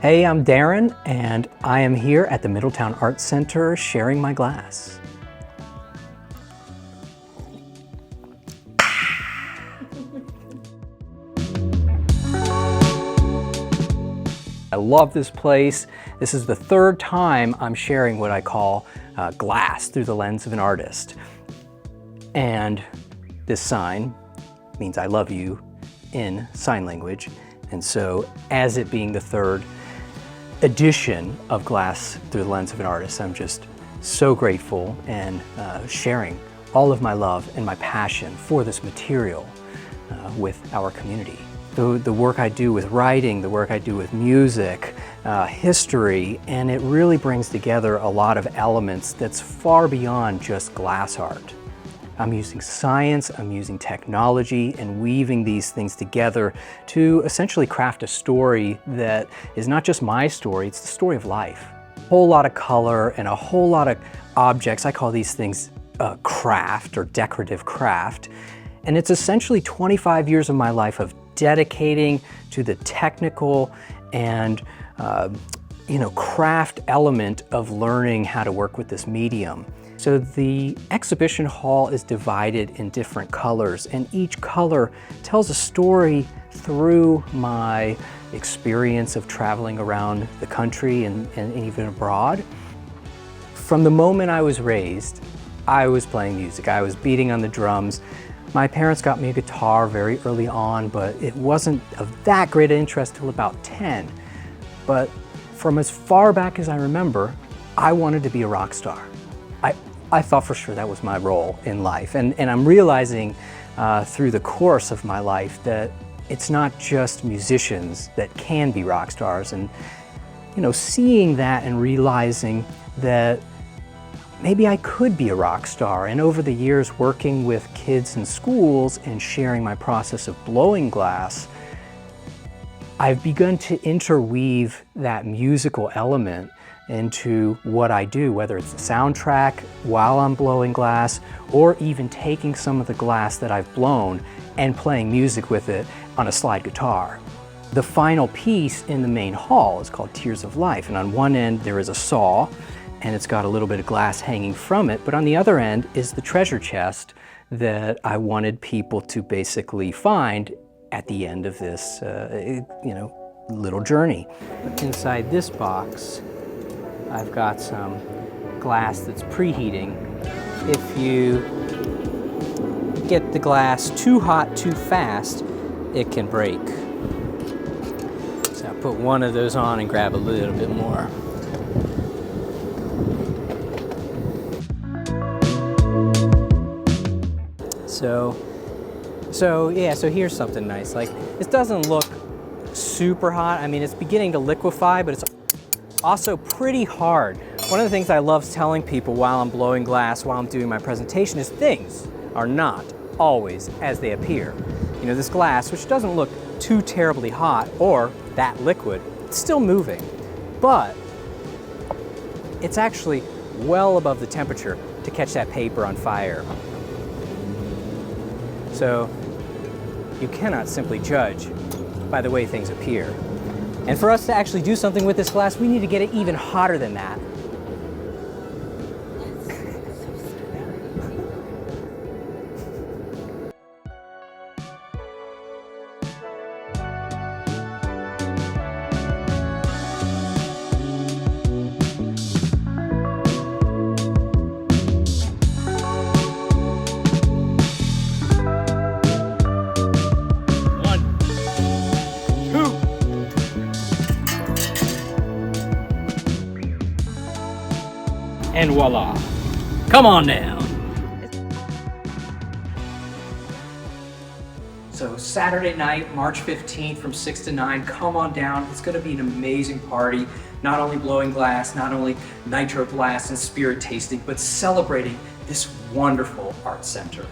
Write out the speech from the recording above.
Hey, I'm Darren, and I am here at the Middletown Arts Center sharing my glass. I love this place. This is the third time I'm sharing what I call glass through the lens of an artist. And this sign means I love you in sign language. And so as it being the third edition of Glass Through the Lens of an Artist, I'm just so grateful and sharing all of my love and my passion for this material with our community. The work I do with writing, the work I do with music, history, and it really brings together a lot of elements that's far beyond just glass art. I'm using science, I'm using technology, and weaving these things together to essentially craft a story that is not just my story, it's the story of life. A whole lot of color and a whole lot of objects. I call these things craft or decorative craft. And it's essentially 25 years of my life of dedicating to the technical and craft element of learning how to work with this medium. So the exhibition hall is divided in different colors, and each color tells a story through my experience of traveling around the country and even abroad. From the moment I was raised, I was playing music. I was beating on the drums. My parents got me a guitar very early on, but it wasn't of that great an interest till about 10. But from as far back as I remember, I wanted to be a rock star. I thought for sure that was my role in life. And I'm realizing through the course of my life that it's not just musicians that can be rock stars. And seeing that and realizing that maybe I could be a rock star. And over the years working with kids in schools and sharing my process of blowing glass, I've begun to interweave that musical element into what I do, whether it's the soundtrack while I'm blowing glass, or even taking some of the glass that I've blown and playing music with it on a slide guitar. The final piece in the main hall is called Tears of Life, and on one end there is a saw, and it's got a little bit of glass hanging from it, but on the other end is the treasure chest that I wanted people to basically find at the end of this little journey. Inside this box, I've got some glass that's preheating. If you get the glass too hot too fast, it can break. So I put one of those on and grab a little bit more. So here's something nice. Like, this doesn't look super hot. I mean, it's beginning to liquefy, but it's also pretty hard. One of the things I love telling people while I'm blowing glass, while I'm doing my presentation, is things are not always as they appear. This glass, which doesn't look too terribly hot or that liquid, it's still moving, but it's actually well above the temperature to catch that paper on fire. So you cannot simply judge by the way things appear. And for us to actually do something with this glass, we need to get it even hotter than that. And voila, come on down. So Saturday night, March 15th from 6 to 9, come on down. It's gonna be an amazing party. Not only blowing glass, not only nitro blast and spirit tasting, but celebrating this wonderful art center.